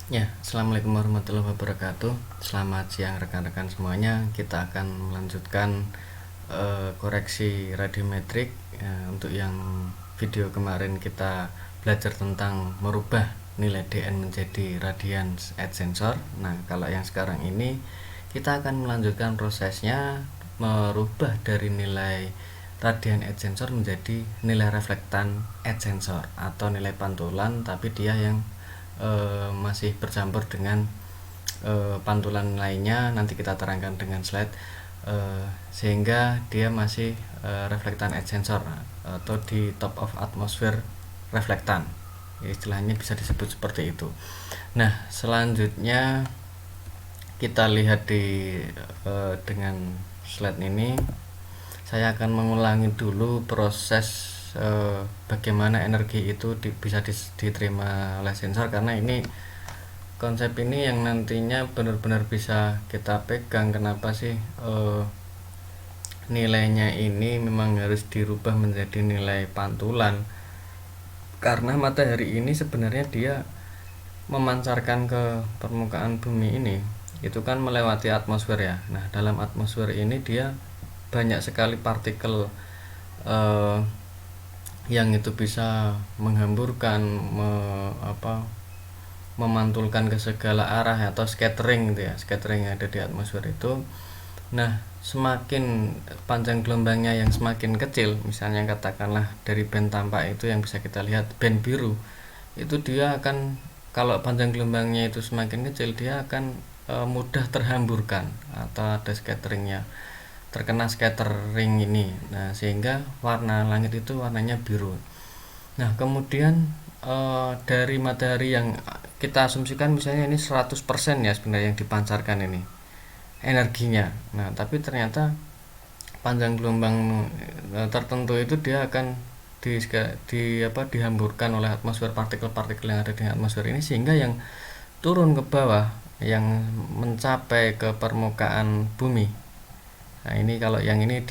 Ya, assalamualaikum warahmatullahi wabarakatuh. Selamat siang rekan-rekan semuanya. Kita akan melanjutkan koreksi radiometrik. Untuk yang video kemarin kita belajar tentang merubah nilai DN menjadi radians edge sensor. Nah, kalau yang sekarang ini kita akan melanjutkan prosesnya merubah dari nilai radian edge sensor menjadi nilai reflektan edge sensor atau nilai pantulan, tapi dia yang masih bercampur dengan pantulan lainnya. Nanti kita terangkan dengan slide, sehingga dia masih reflektan edge sensor atau di top of atmosphere reflektan, istilahnya bisa disebut seperti itu. Nah, selanjutnya kita lihat dengan slide ini. Saya akan mengulangi dulu proses bagaimana energi itu bisa diterima oleh sensor, karena ini konsep ini yang nantinya benar-benar bisa kita pegang. Kenapa sih nilainya ini memang harus dirubah menjadi nilai pantulan? Karena matahari ini sebenarnya dia memancarkan ke permukaan bumi ini itu kan melewati atmosfer ya. Nah, dalam atmosfer ini dia banyak sekali partikel yang itu bisa menghamburkan, memantulkan ke segala arah atau scattering gitu ya, scattering yang ada di atmosfer itu. Nah, semakin panjang gelombangnya yang semakin kecil, misalnya katakanlah dari band tampak itu yang bisa kita lihat, band biru itu dia akan, kalau panjang gelombangnya itu semakin kecil, dia akan mudah terhamburkan atau ada scatteringnya, terkena scattering ini. Nah, sehingga warna langit itu warnanya biru. Nah, kemudian dari matahari yang kita asumsikan misalnya ini 100% ya sebenarnya yang dipancarkan ini energinya. Nah, tapi ternyata panjang gelombang tertentu itu dia akan dihamburkan oleh atmosfer, partikel-partikel yang ada di atmosfer ini, sehingga yang turun ke bawah, yang mencapai ke permukaan bumi. Nah, ini kalau yang ini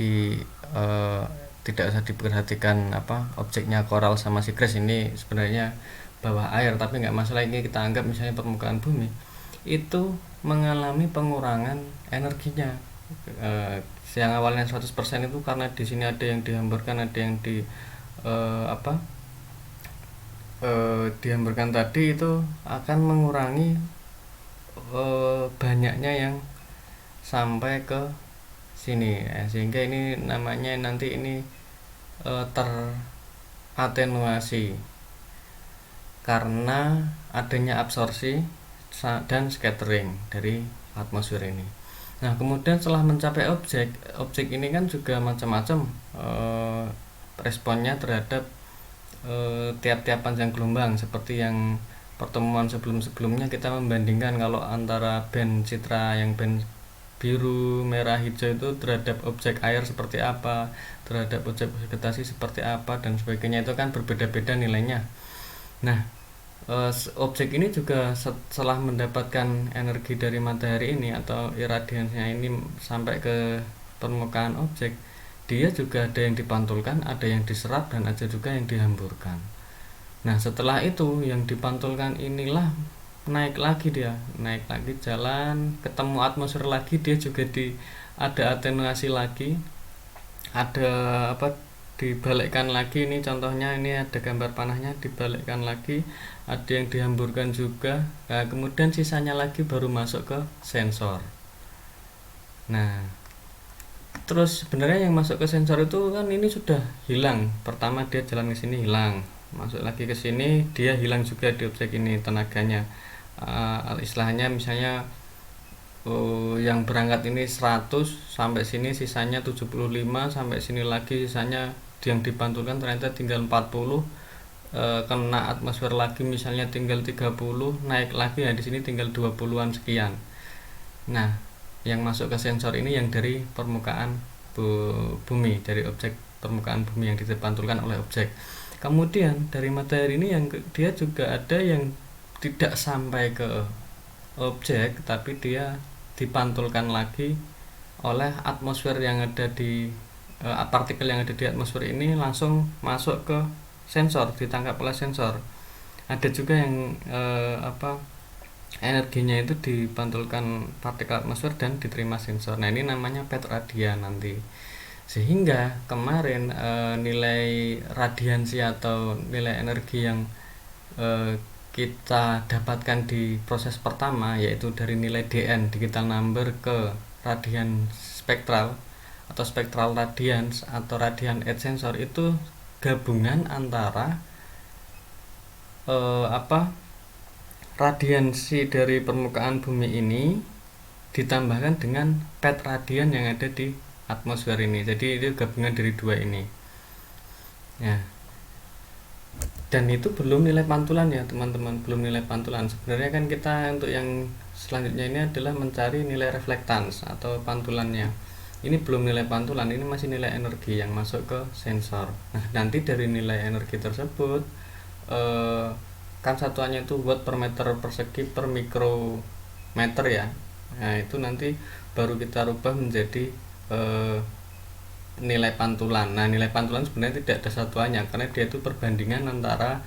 tidak usah diperhatikan objeknya koral sama sea grass, ini sebenarnya bawah air, tapi nggak masalah. Ini kita anggap misalnya permukaan bumi itu mengalami pengurangan energinya. Yang awalnya 100% itu karena di sini ada yang dihamburkan, ada yang dihamburkan tadi, itu akan mengurangi banyaknya yang sampai ke sini, sehingga ini namanya nanti ini teratenuasi karena adanya absorpsi dan scattering dari atmosfer ini. Nah, kemudian setelah mencapai objek ini kan juga macam-macam responnya terhadap tiap-tiap panjang gelombang. Seperti yang pertemuan sebelum-sebelumnya kita membandingkan kalau antara band citra yang band biru, merah, hijau itu terhadap objek air seperti apa, terhadap objek vegetasi seperti apa, dan sebagainya, itu kan berbeda-beda nilainya. Nah, objek ini juga setelah mendapatkan energi dari matahari ini atau iradiansinya ini sampai ke permukaan objek, dia juga ada yang dipantulkan, ada yang diserap, dan ada juga yang dihamburkan. Nah, setelah itu yang dipantulkan inilah naik lagi, jalan ketemu atmosfer lagi, dia juga ada atenuasi lagi, ada dibalikkan lagi. Ini contohnya, ini ada gambar panahnya, dibalikkan lagi, ada yang dihamburkan juga. Nah, kemudian sisanya lagi baru masuk ke sensor. Nah, terus sebenarnya yang masuk ke sensor itu kan ini sudah hilang. Pertama dia jalan ke sini hilang, masuk lagi ke sini, dia hilang juga di objek ini tenaganya. Istilahnya misalnya yang berangkat ini 100 sampai sini, sisanya 75, sampai sini lagi sisanya yang dipantulkan ternyata tinggal 40, kena atmosfer lagi misalnya tinggal 30, naik lagi ya di sini tinggal 20-an sekian. Nah, yang masuk ke sensor ini yang dari permukaan bumi, dari objek permukaan bumi yang dipantulkan oleh objek. Kemudian dari matahari ini yang dia juga ada yang tidak sampai ke objek, tapi dia dipantulkan lagi oleh atmosfer yang ada di partikel yang ada di atmosfer ini, langsung masuk ke sensor, ditangkap oleh sensor. Ada juga yang energinya itu dipantulkan partikel atmosfer dan diterima sensor. Nah, ini namanya pet radian nanti. Sehingga kemarin nilai radiansi atau nilai energi yang eh, kita dapatkan di proses pertama, yaitu dari nilai DN digital number ke radian spektral atau spektral radians atau radian edge sensor, itu gabungan antara apa radiansi dari permukaan bumi ini ditambahkan dengan pet radian yang ada di atmosfer ini. Jadi itu gabungan dari dua ini ya. Dan itu belum nilai pantulan ya teman-teman, belum nilai pantulan. Sebenarnya kan kita untuk yang selanjutnya ini adalah mencari nilai reflektans atau pantulannya. Ini belum nilai pantulan, ini masih nilai energi yang masuk ke sensor. Nah, nanti dari nilai energi tersebut kan satuannya itu watt per meter persegi per mikrometer ya. Nah, itu nanti baru kita rubah menjadi nilai pantulan. Nah, nilai pantulan sebenarnya tidak ada satuannya karena dia itu perbandingan antara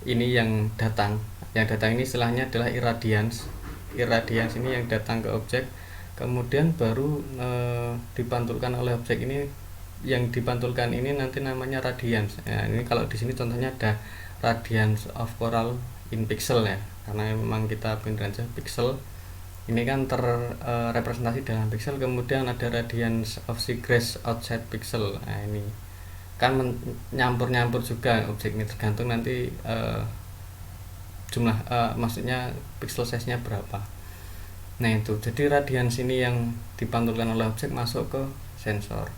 ini yang datang. Yang datang ini istilahnya adalah irradians. Irradians ini yang datang ke objek, kemudian baru dipantulkan oleh objek ini. Yang dipantulkan ini nanti namanya radians. Nah, ini kalau di sini contohnya ada radians of coral in pixel ya, karena memang kita pindah aja pixel. Ini kan terrepresentasi dalam pixel. Kemudian ada radiance of seagrass outside pixel. Nah, ini kan nyampur-nyampur juga objek ini, tergantung nanti jumlah maksudnya pixel size nya berapa. Nah, itu jadi radiance ini yang dipantulkan oleh objek masuk ke sensor.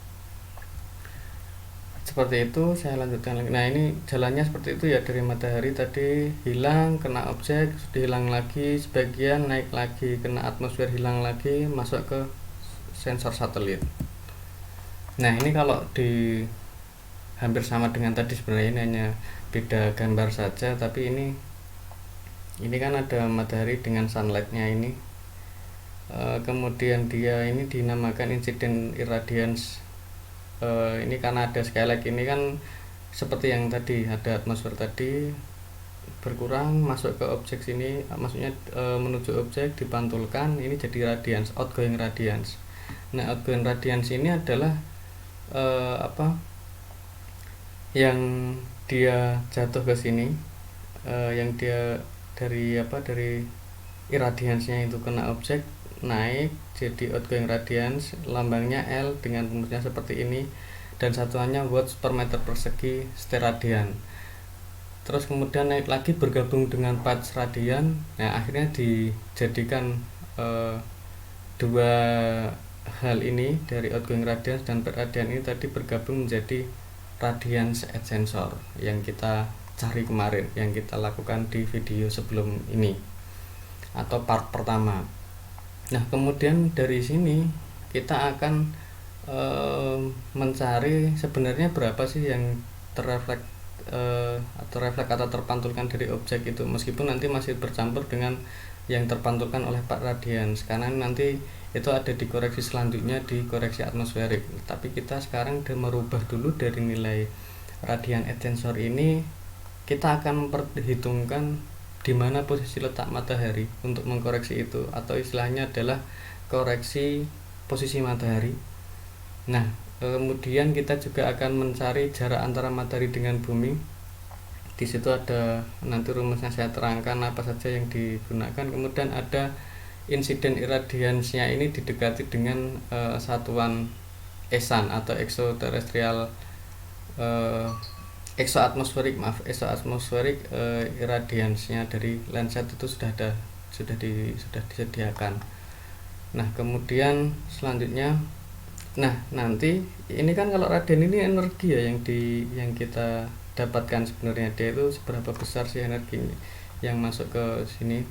Seperti itu, saya lanjutkan lagi. Nah, ini jalannya seperti itu ya, dari matahari tadi hilang, kena objek, sudah hilang lagi sebagian, naik lagi, kena atmosfer, hilang lagi, masuk ke sensor satelit. Nah, ini kalau di hampir sama dengan tadi sebenarnya, ini hanya beda gambar saja, tapi ini kan ada matahari dengan sunlightnya ini. Kemudian dia ini dinamakan incident irradiance. Ini karena ada skylight ini kan seperti yang tadi, ada atmosfer tadi berkurang masuk ke objek sini, maksudnya menuju objek dipantulkan, ini jadi radians, outgoing radians. Nah, outgoing radians ini adalah apa yang dia jatuh ke sini, yang dia dari irradiansnya itu kena objek, naik jadi outgoing radians, lambangnya L dengan rumusnya seperti ini, dan satuannya watts per meter persegi steradian. Terus kemudian naik lagi bergabung dengan patch radian. Nah, akhirnya dijadikan dua hal ini dari outgoing radians dan patch radian ini tadi bergabung menjadi radiance edge sensor yang kita cari kemarin, yang kita lakukan di video sebelum ini atau part pertama. Nah, kemudian dari sini kita akan mencari sebenarnya berapa sih yang terrefleks atau terpantulkan dari objek itu, meskipun nanti masih bercampur dengan yang terpantulkan oleh Pak Radians, karena nanti itu ada di koreksi selanjutnya, di koreksi atmosferik. Tapi kita sekarang merubah dulu dari nilai radian edge sensor ini, kita akan memperhitungkan di mana posisi letak matahari untuk mengkoreksi itu, atau istilahnya adalah koreksi posisi matahari. Nah, kemudian kita juga akan mencari jarak antara matahari dengan bumi. Di situ ada nanti rumusnya, saya terangkan apa saja yang digunakan. Kemudian ada insiden irradiansnya ini didekati dengan satuan ESAN atau exoterrestrial exoatmospheric irradiansnya dari Landsat itu sudah disediakan. Nah, kemudian selanjutnya, nah nanti ini kan kalau radian ini energi ya yang kita dapatkan, sebenarnya dia itu seberapa besar sih energi yang masuk ke sini.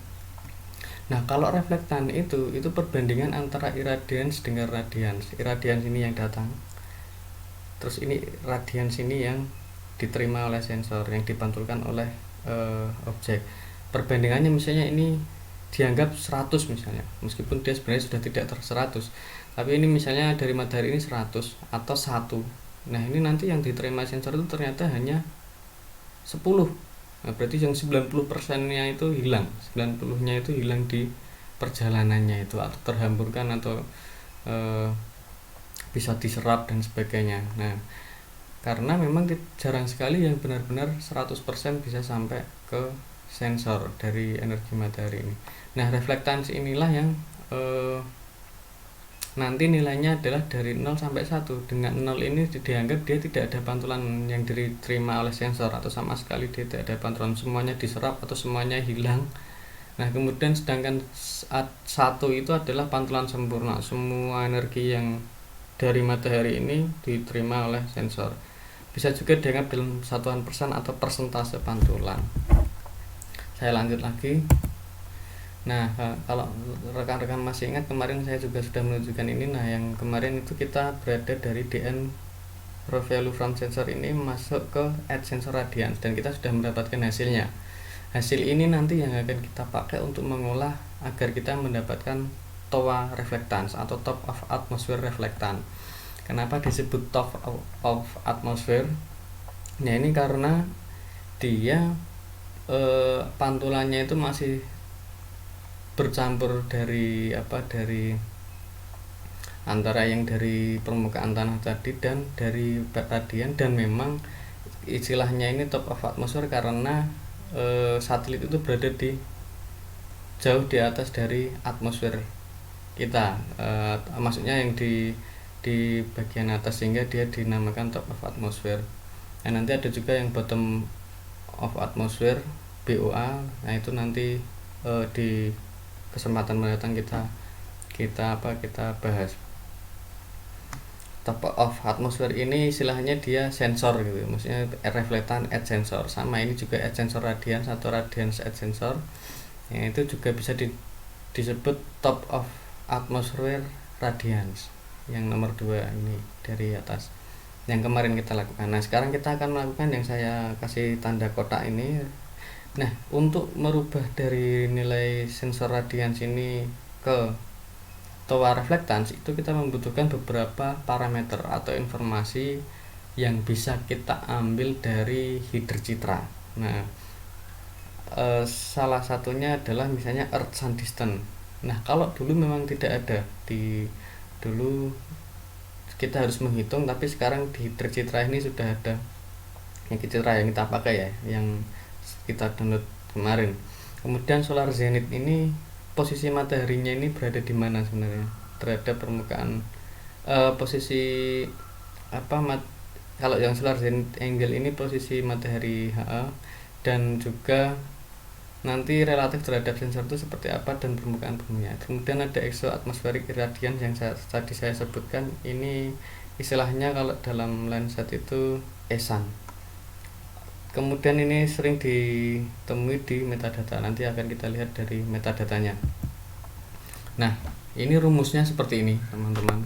Nah, kalau reflektan itu perbandingan antara irradians dengan radians. Irradians ini yang datang, terus ini radians ini yang diterima oleh sensor, yang dipantulkan oleh objek. Perbandingannya misalnya ini dianggap 100 misalnya, meskipun dia sebenarnya sudah tidak 100, tapi ini misalnya dari matahari ini 100 atau 1. Nah, ini nanti yang diterima sensor itu ternyata hanya 10. Nah, berarti yang 90%-nya itu hilang, 90-nya itu hilang di perjalanannya itu, atau terhamburkan, atau eh, bisa diserap dan sebagainya. Nah, karena memang jarang sekali yang benar-benar 100% bisa sampai ke sensor dari energi matahari ini. Nah, reflektansi inilah yang nanti nilainya adalah dari 0 sampai 1. Dengan 0 ini dianggap dia tidak ada pantulan yang diterima oleh sensor, atau sama sekali dia tidak ada pantulan, semuanya diserap atau semuanya hilang. Nah, kemudian sedangkan 1 itu adalah pantulan sempurna, semua energi yang dari matahari ini diterima oleh sensor. Bisa juga dianggap dalam satuan persen atau persentase pantulan. Saya lanjut lagi. Nah, kalau rekan-rekan masih ingat, kemarin saya juga sudah menunjukkan ini. Nah, yang kemarin itu kita berada dari DN raw value from sensor ini masuk ke add sensor radiance, dan kita sudah mendapatkan hasilnya. Hasil ini nanti yang akan kita pakai untuk mengolah agar kita mendapatkan TOA reflectance atau top of atmosphere reflectance. Kenapa disebut top of atmosphere? Nah, ini karena dia pantulannya itu masih bercampur dari antara yang dari permukaan tanah tadi dan dari radian, dan memang istilahnya ini top of atmosphere karena satelit itu berada di jauh di atas dari atmosfer kita, maksudnya yang di bagian atas, sehingga dia dinamakan top of atmosphere. Nah, nanti ada juga yang bottom of atmosphere BOA. Nah, itu nanti di kesempatan mendatang kita bahas. Top of atmosphere ini istilahnya dia sensor gitu, maksudnya reflectance at sensor. Sama ini juga at sensor radiance atau radiance at sensor. Yang itu juga bisa disebut top of atmosphere radiance, yang nomor 2 ini dari atas yang kemarin kita lakukan. Nah, sekarang kita akan melakukan yang saya kasih tanda kotak ini. Nah, untuk merubah dari nilai sensor radiance ini ke TOA reflectance itu kita membutuhkan beberapa parameter atau informasi yang bisa kita ambil dari hidrocitra. Nah, salah satunya adalah misalnya Earth Sun Distance. Nah, kalau dulu memang tidak ada, dulu kita harus menghitung, tapi sekarang di hidrocitra ini sudah ada yang citra yang kita pakai ya, yang kita download kemarin. Kemudian solar zenith ini, posisi mataharinya ini berada di mana sebenarnya terhadap permukaan, posisi kalau yang solar zenith angle ini posisi matahari dan juga nanti relatif terhadap sensor itu seperti apa dan permukaan buminya. Kemudian ada exoatmospheric irradiance yang tadi saya sebutkan, ini istilahnya kalau dalam Landsat itu ESAN. Kemudian ini sering ditemui di metadata, nanti akan kita lihat dari metadatanya. Nah, ini rumusnya seperti ini teman-teman.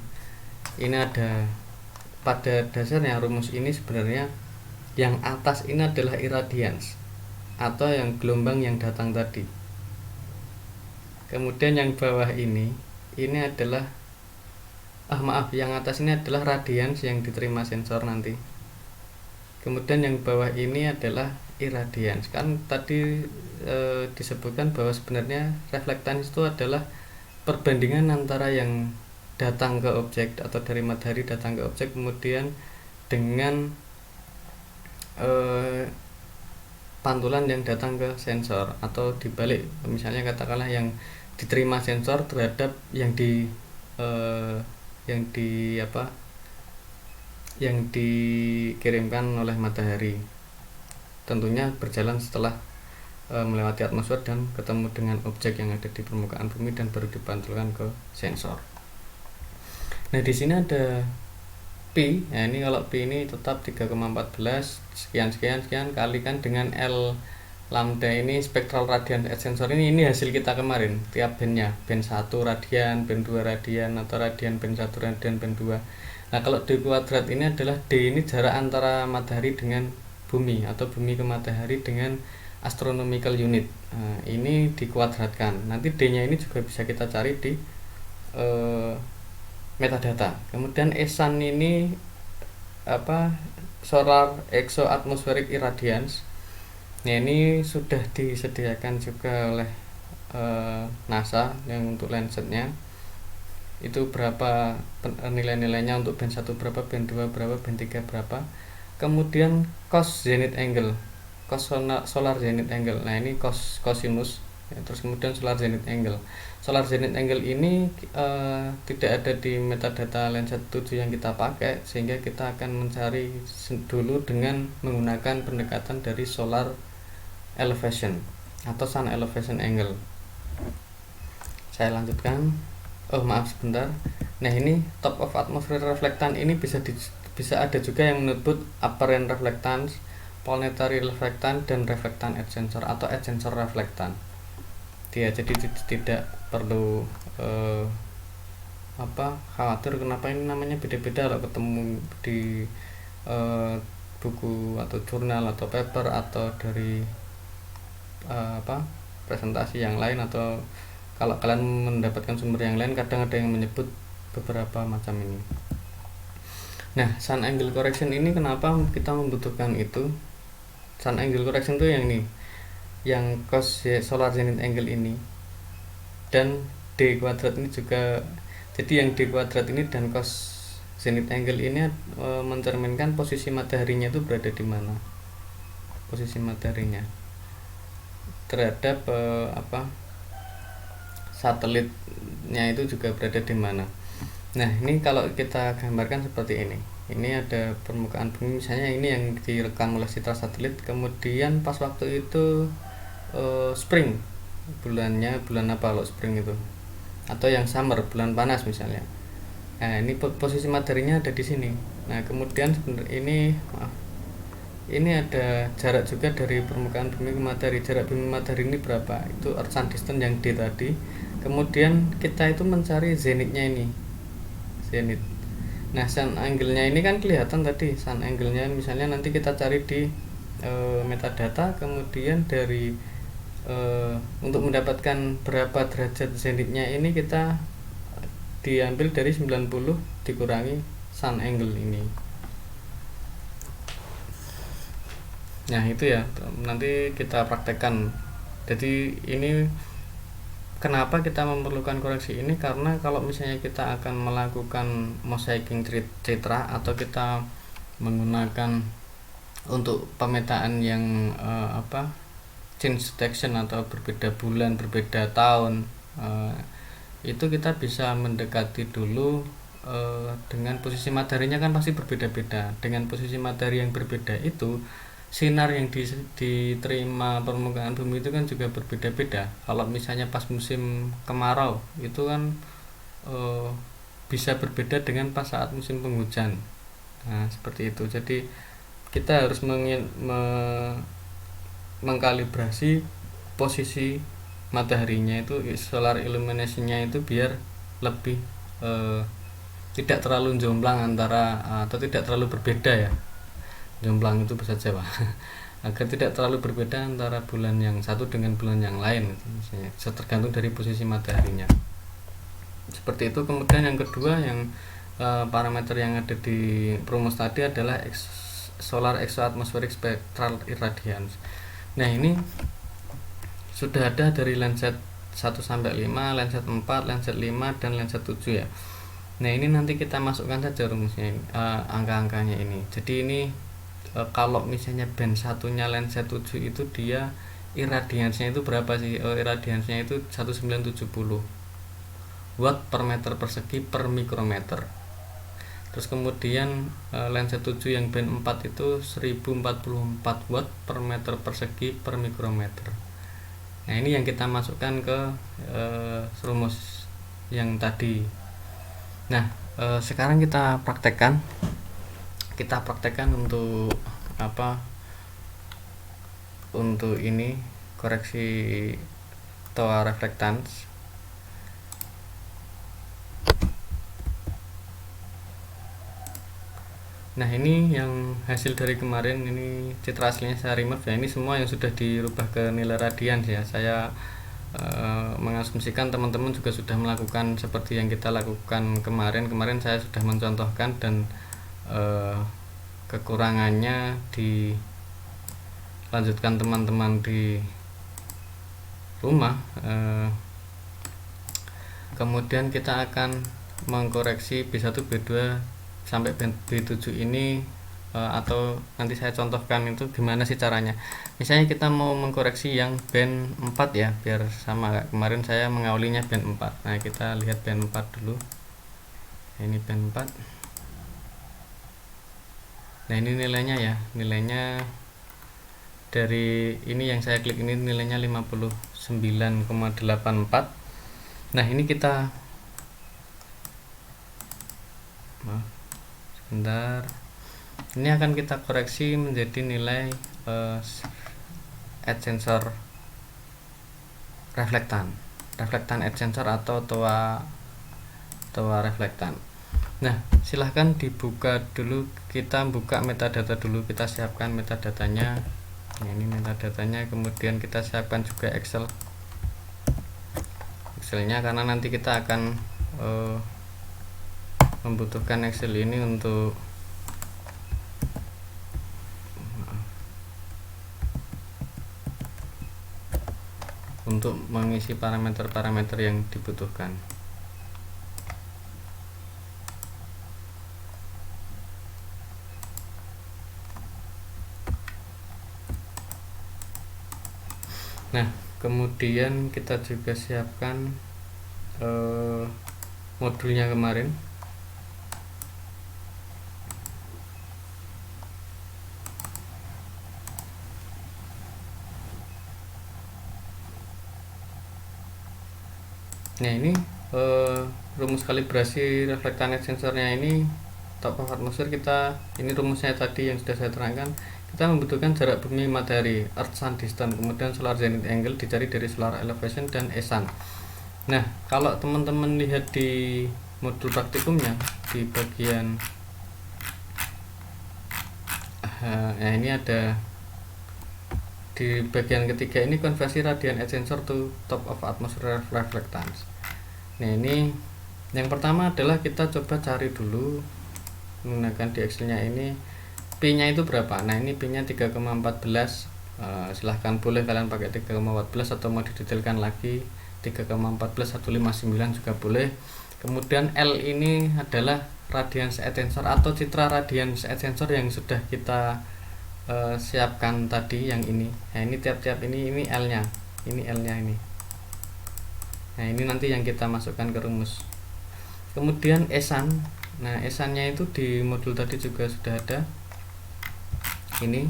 Ini ada pada dasarnya rumus ini sebenarnya yang atas ini adalah irradiance atau yang gelombang yang datang tadi. Kemudian yang bawah ini adalah yang atas ini adalah radiance yang diterima sensor nanti. Kemudian yang bawah ini adalah irradiance. Kan tadi disebutkan bahwa sebenarnya reflektans itu adalah perbandingan antara yang datang ke objek atau dari matahari datang ke objek, kemudian dengan pantulan yang datang ke sensor, atau dibalik, misalnya katakanlah yang diterima sensor terhadap yang dikirimkan oleh matahari, tentunya berjalan setelah melewati atmosfer dan ketemu dengan objek yang ada di permukaan bumi dan baru dipantulkan ke sensor. Nah, di sini ada Pi. Nah, ini kalau Pi ini tetap 3,14 sekian kalikan dengan L lambda ini spektral radian at sensor ini hasil kita kemarin, tiap bandnya, band 1 radian, band 2 radian, atau radian band 1 radian band 2. Nah, kalau D kuadrat ini adalah D ini jarak antara matahari dengan bumi atau bumi ke matahari dengan astronomical unit. Nah, ini dikuadratkan. Nanti D-nya ini juga bisa kita cari di metadata. Kemudian ESAN ini solar exoatmospheric irradiance. Nah, ini sudah disediakan juga oleh NASA yang untuk lensetnya. Itu berapa nilai-nilainya untuk band 1 berapa, band 2 berapa, band 3 berapa. Kemudian cos zenith angle, cos solar zenith angle. Nah, ini cosinus ya, terus kemudian solar zenith angle. Solar zenith angle ini tidak ada di metadata lensa 7 yang kita pakai, sehingga kita akan mencari dulu dengan menggunakan pendekatan dari solar elevation atau sun elevation angle. Saya lanjutkan. Oh, maaf sebentar. Nah, ini top of atmosphere reflectance ini bisa ada juga yang menyebut apparent reflectance, planetary reflectance, dan reflectance edge sensor atau edge sensor reflectance. Dia jadi tidak perlu khawatir kenapa ini namanya beda-beda kalau ketemu di buku atau jurnal atau paper atau dari presentasi yang lain, atau kalau kalian mendapatkan sumber yang lain kadang ada yang menyebut beberapa macam ini. Nah, sun angle correction ini kenapa kita membutuhkan itu? Sun angle correction itu yang ini, yang cos solar zenith angle ini, dan D kuadrat ini juga. Jadi yang D kuadrat ini dan cos zenith angle ini mencerminkan posisi mataharinya itu berada di mana, posisi mataharinya terhadap satelitnya itu juga berada di mana. Nah, ini kalau kita gambarkan seperti ini. Ini ada permukaan bumi misalnya, ini yang direkam oleh citra satelit. Kemudian pas waktu itu spring, bulan apa kalau spring itu, atau yang summer, bulan panas misalnya. Nah, ini posisi mataharinya ada di sini. Nah, kemudian ini ada jarak juga dari permukaan bumi ke matahari. Jarak bumi matahari ini berapa? Itu earth sun distance yang D tadi. Kemudian kita itu mencari zenithnya ini, zenith. Nah, sun angle-nya ini kan kelihatan tadi. Sun angle-nya misalnya nanti kita cari di metadata, kemudian dari untuk mendapatkan berapa derajat zenithnya ini kita diambil dari 90 dikurangi sun angle ini. Nah, itu ya, nanti kita praktekkan. Jadi ini kenapa kita memerlukan koreksi ini, karena kalau misalnya kita akan melakukan mosaiking citra atau kita menggunakan untuk pemetaan yang change detection atau berbeda bulan, berbeda tahun, itu kita bisa mendekati dulu dengan posisi mataharinya kan pasti berbeda-beda. Dengan posisi matahari yang berbeda itu, sinar yang diterima permukaan bumi itu kan juga berbeda-beda. Kalau misalnya pas musim kemarau itu kan bisa berbeda dengan pas saat musim penghujan. Nah, seperti itu. Jadi kita harus mengkalibrasi posisi mataharinya itu, solar illumination-nya itu biar lebih tidak terlalu jomplang antara atau tidak terlalu berbeda ya. Jomplang itu bahasa Jawa agar tidak terlalu berbeda antara bulan yang satu dengan bulan yang lain misalnya, tergantung dari posisi mataharinya. Seperti itu. Kemudian yang kedua, yang parameter yang ada di rumus tadi adalah solar exoatmospheric spectral irradiance. Nah, ini sudah ada dari Landsat 1 sampai 5, Landsat 4, Landsat 5, dan Landsat 7 ya. Nah, ini nanti kita masukkan saja rumusnya, angka-angkanya ini. Jadi ini kalau misalnya band satunya Landsat 7 itu dia irradiance-nya itu berapa sih? Irradiance-nya itu 1970 watt per meter persegi per mikrometer. Terus kemudian Landsat 7 yang band 4 itu 1044 watt per meter persegi per mikrometer. Nah, ini yang kita masukkan ke rumus yang tadi. Nah, sekarang kita praktekkan untuk untuk ini koreksi TOA reflectance. Nah, ini yang hasil dari kemarin, ini citra aslinya saya remove ya. Ini semua yang sudah dirubah ke nilai radians ya. Saya mengasumsikan teman-teman juga sudah melakukan seperti yang kita lakukan kemarin. Saya sudah mencontohkan dan kekurangannya lanjutkan teman-teman di rumah. Kemudian kita akan mengkoreksi B1 B2 sampai B7 ini, atau nanti saya contohkan itu gimana sih caranya. Misalnya kita mau mengkoreksi yang band 4 ya, biar sama kayak kemarin saya mengawalinya band 4. Nah kita lihat band 4 dulu. Ini band 4. Nah ini nilainya ya, nilainya dari ini yang saya klik ini nilainya 59,84. Nah ini kita sebentar, ini akan kita koreksi menjadi nilai edge sensor reflektan edge sensor atau toa reflektan. Nah silahkan dibuka dulu, kita buka metadata dulu, kita siapkan metadatanya. Nah, ini metadatanya, kemudian kita siapkan juga Excelnya karena nanti kita akan membutuhkan Excel ini untuk mengisi parameter-parameter yang dibutuhkan. Nah kemudian kita juga siapkan modulnya kemarin. Nah ini rumus kalibrasi reflektan edge sensornya ini top of atmosphere. Ini rumusnya tadi yang sudah saya terangkan. Kita membutuhkan jarak bumi matahari, earth sun distance, kemudian solar zenith angle dicari dari solar elevation dan ESAN. Nah kalau teman-teman lihat di modul praktikumnya di bagian ini ada di bagian ketiga ini konversi radian edge sensor to top of atmosphere reflectance. Nah ini yang pertama adalah kita coba cari dulu menggunakan di Excel-nya ini P nya itu berapa. Nah ini P nya 3,14. Silahkan boleh kalian pakai 3,14 atau mau didetailkan lagi 3,14 159 juga boleh. Kemudian L ini adalah radians edge sensor atau citra radians edge sensor yang sudah kita siapkan tadi yang ini. Nah ini tiap-tiap ini L nya, ini L nya ini. Nah ini nanti yang kita masukkan ke rumus. Kemudian ESAN. Nah ESAN nya itu di modul tadi juga sudah ada. Ini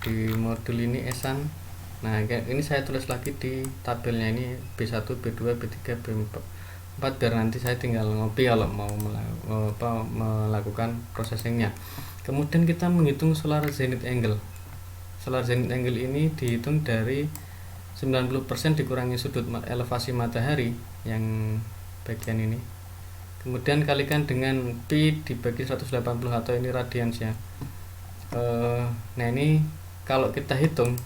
di modul ini ESAN. Nah ini saya tulis lagi di tabelnya ini B1 B2 B3 B4 biar nanti saya tinggal ngopi kalau mau melakukan processingnya. Kemudian kita menghitung solar zenith angle. Solar zenith angle ini dihitung dari 90% dikurangi sudut elevasi matahari yang bagian ini, kemudian kalikan dengan P dibagi 180 atau ini radiansnya. Nah ini kalau kita hitung,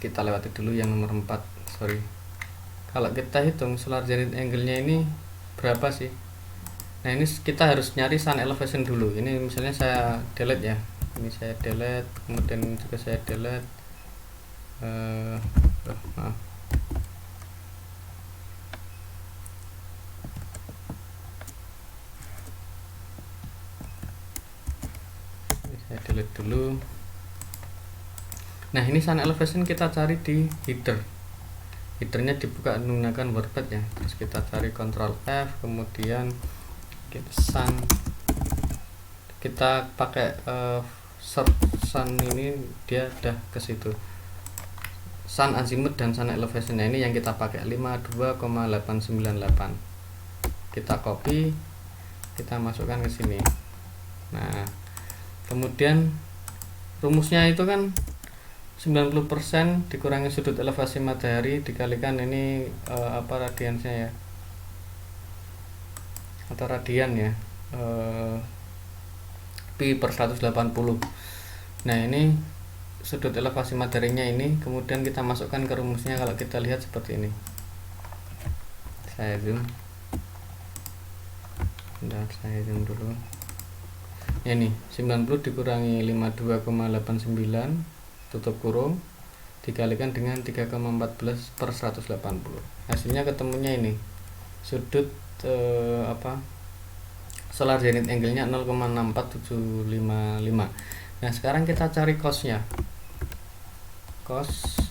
kita lewati dulu yang nomor 4, sorry. Kalau kita hitung solar zenith angle nya ini berapa sih. Nah ini kita harus nyari sun elevation dulu. Ini misalnya saya delete ya, ini saya delete, kemudian juga saya delete. Maaf, saya delete dulu. Nah ini sun elevation kita cari di headernya dibuka menggunakan WordPad ya. Terus kita cari Ctrl F, kemudian kita sun, kita pakai search sun, ini dia udah ke situ, sun azimuth dan sun elevation. Nah ini yang kita pakai 52,898. kita copy, kita masukkan ke sini. Nah kemudian rumusnya itu kan 90% dikurangi sudut elevasi matahari dikalikan ini radiansnya ya, atau radian ya, Pi per 180. Nah ini sudut elevasi mataharinya ini, kemudian kita masukkan ke rumusnya. Kalau kita lihat seperti ini, saya zoom, bentar, saya zoom dulu. Ini 90 dikurangi 52,89 tutup kurung dikalikan dengan 3,14 per 180. Hasilnya ketemunya ini sudut solar zenith angle-nya 0,64755. Nah sekarang kita cari cos-nya. Cos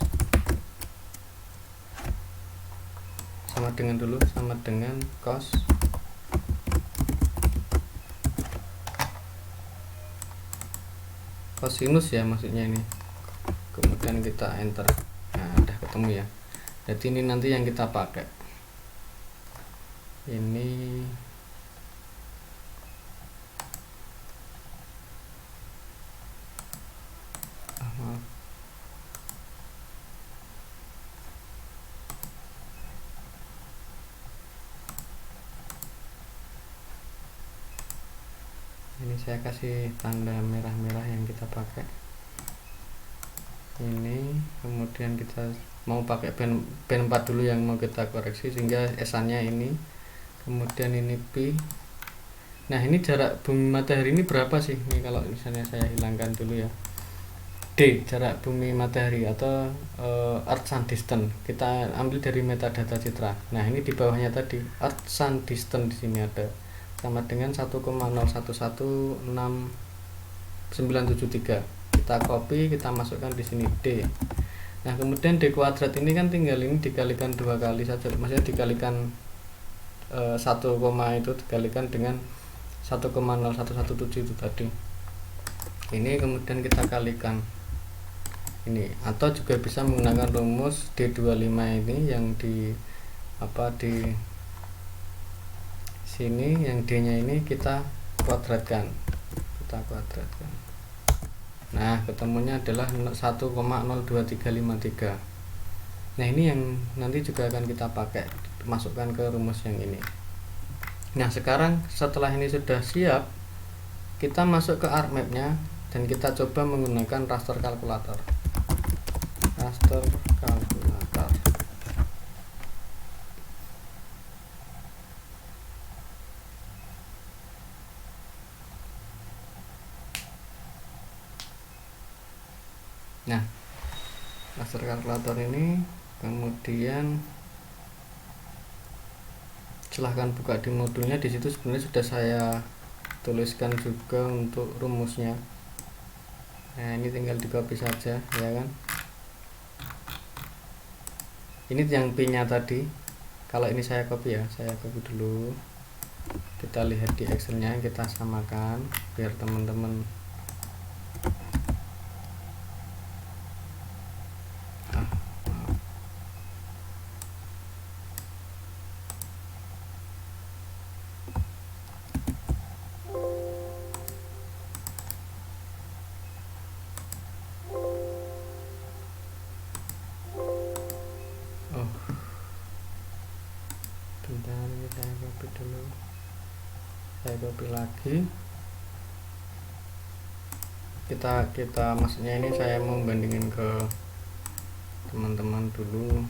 sama dengan cos kosinus ya maksudnya ini. Kemudian kita enter. Nah udah ketemu ya. Jadi ini nanti yang kita pakai ini ini saya kasih tanda merah-merah yang kita pakai ini. Kemudian kita mau pakai band 4 dulu yang mau kita koreksi sehingga S-nya ini, kemudian ini P. Nah ini jarak bumi matahari ini berapa sih ini, kalau misalnya saya hilangkan dulu ya, D jarak bumi matahari atau Earth Sun Distance, kita ambil dari metadata citra. Nah ini di bawahnya tadi Earth Sun Distance di sini ada sama dengan 1,0116 973. Kita copy, kita masukkan di sini D. Nah kemudian D kuadrat ini kan tinggal ini dikalikan 2 kali saja, maksudnya dikalikan 1, itu dikalikan dengan 1,0117 itu tadi. Ini kemudian kita kalikan ini, atau juga bisa menggunakan rumus D25 ini yang di sini, yang D nya ini kita kuadratkan. Nah ketemunya adalah 1,02353. Nah ini yang nanti juga akan kita pakai, masukkan ke rumus yang ini. Nah sekarang setelah ini sudah siap, kita masuk ke ArcMap nya dan kita coba menggunakan raster kalkulator. Nah raster kalkulator ini, kemudian silahkan buka di modulnya. Di situ sebenarnya sudah saya tuliskan juga untuk rumusnya. Nah ini tinggal di copy saja ya kan. Ini yang P nya tadi, kalau ini saya copy ya, saya copy dulu. Kita lihat di Excel nya, kita samakan biar teman-teman saya copy dulu, saya copy lagi. Kita maksudnya ini saya mau bandingin ke teman-teman dulu.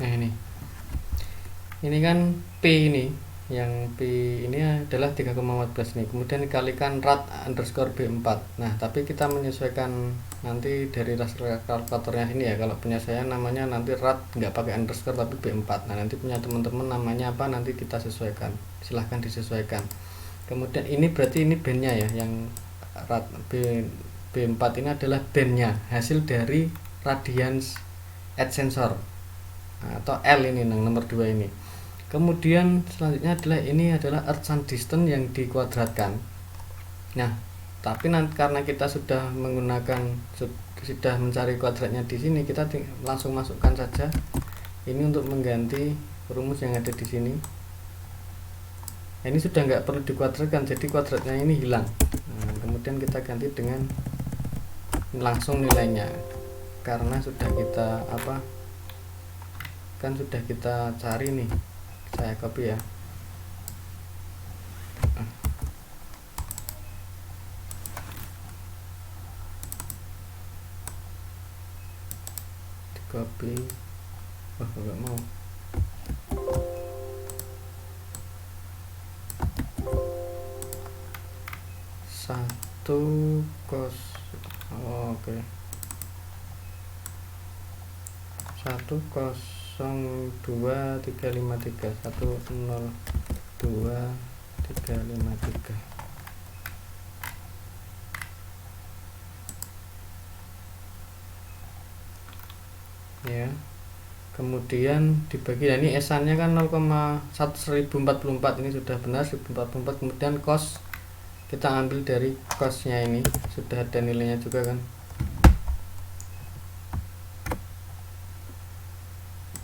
Nah ini kan P ini, yang P ini adalah 3,14 nih, kemudian dikalikan rad underscore B4. Nah tapi kita menyesuaikan nanti dari raster kalkulatornya ini ya. Kalau punya saya namanya nanti rad nggak pakai underscore tapi B4. Nah nanti punya teman-teman namanya apa nanti kita sesuaikan, silahkan disesuaikan. Kemudian ini berarti ini bandnya ya, yang rad B4 ini adalah bandnya, hasil dari radians edge sensor atau L ini nomor 2 ini. Kemudian selanjutnya adalah Earth Sun Distance yang dikuadratkan. Nah tapi nanti karena kita sudah mencari kuadratnya di sini, kita langsung masukkan saja ini untuk mengganti rumus yang ada di sini. Ini sudah nggak perlu dikuadratkan, jadi kuadratnya ini hilang. Nah, kemudian kita ganti dengan langsung nilainya, karena sudah kita kan sudah kita cari nih. Saya copy ya. Di copy. Enggak mau. Satu kos. Oke. 102.353 102.353 ya. Kemudian dibagi, nah ini esannya kan 0,1044, ini sudah benar 1044. Kemudian kos kita ambil dari kosnya, ini sudah ada nilainya juga kan.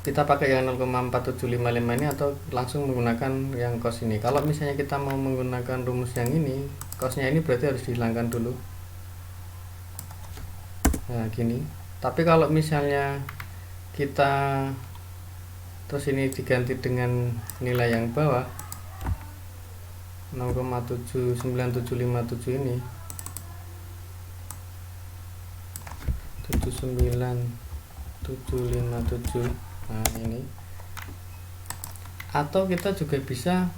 Kita pakai yang 0,4755 ini atau langsung menggunakan yang kos ini. Kalau misalnya kita mau menggunakan rumus yang ini, kosnya ini berarti harus dihilangkan dulu. Nah gini. Tapi kalau misalnya kita terus ini diganti dengan nilai yang bawah 0,79757 ini 79757. Nah ini, atau kita juga bisa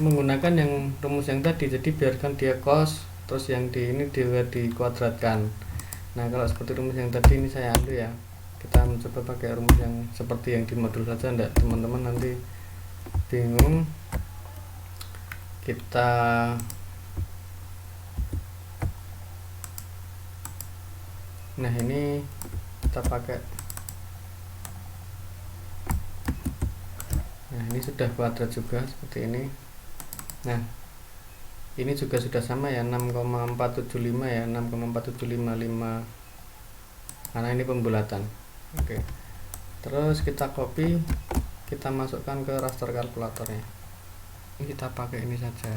menggunakan yang rumus yang tadi, jadi biarkan dia kos, terus yang di ini dikuadratkan. Nah kalau seperti rumus yang tadi ini saya ambil ya, kita mencoba pakai rumus yang seperti yang di modul saja, enggak teman-teman nanti bingung. Nah ini kita pakai, nah ini sudah kuadrat juga seperti ini. Nah ini juga sudah sama ya, 6,475 ya, 6,4755, karena ini pembulatan. Oke, terus kita copy, kita masukkan ke raster kalkulatornya. Ini kita pakai ini saja,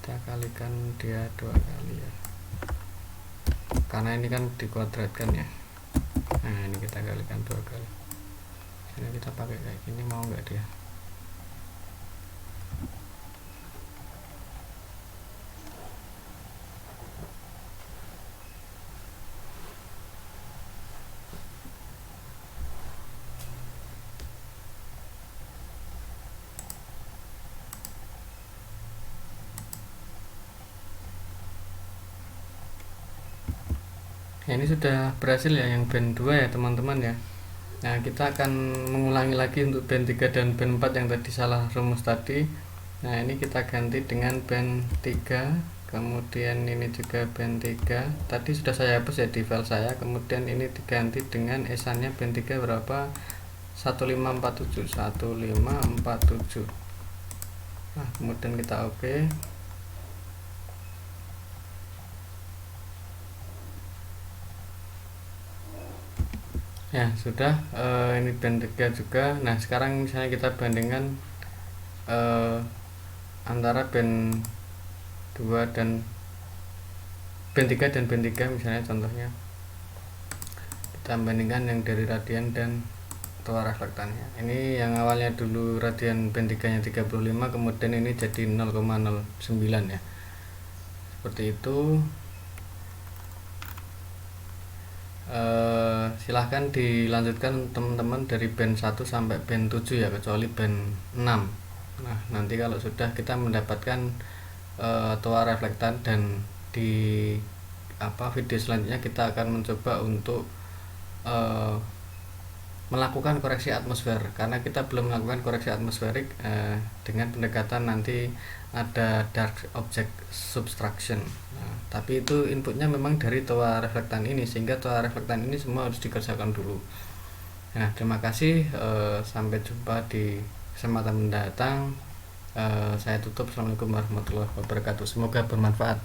kita kalikan dia 2 kali ya, karena ini kan dikuadratkan ya. Nah ini kita kalikan 2 kali. Ini kita pakai kayak gini, mau nggak dia? Nah, ini sudah berhasil ya yang band 2 ya teman-teman ya. Nah kita akan mengulangi lagi untuk band 3 dan band 4 yang tadi salah rumus tadi. Nah ini kita ganti dengan band 3, kemudian ini juga band 3. Tadi sudah saya hapus ya di file saya. Kemudian ini diganti dengan esannya band 3 berapa? 1547 1547. Nah kemudian kita oke. Ya sudah, ini band 3 juga. Nah sekarang misalnya kita bandingkan antara band 2 dan band 3 dan band 3, misalnya contohnya kita bandingkan yang dari radian dan toa reflektannya. Ini yang awalnya dulu radian band 3 nya 35, kemudian ini jadi 0,09 ya, seperti itu. Silahkan dilanjutkan teman-teman dari band 1 sampai band 7 ya, kecuali band 6. Nah nanti kalau sudah kita mendapatkan toa reflektan, dan di video selanjutnya kita akan mencoba untuk melakukan koreksi atmosfer, karena kita belum melakukan koreksi atmosferik dengan pendekatan nanti ada dark object subtraction. Nah, tapi itu inputnya memang dari toa reflektan ini, sehingga toa reflektan ini semua harus dikerjakan dulu. Nah terima kasih, sampai jumpa di kesempatan mendatang. Saya tutup. Assalamualaikum warahmatullahi wabarakatuh, semoga bermanfaat.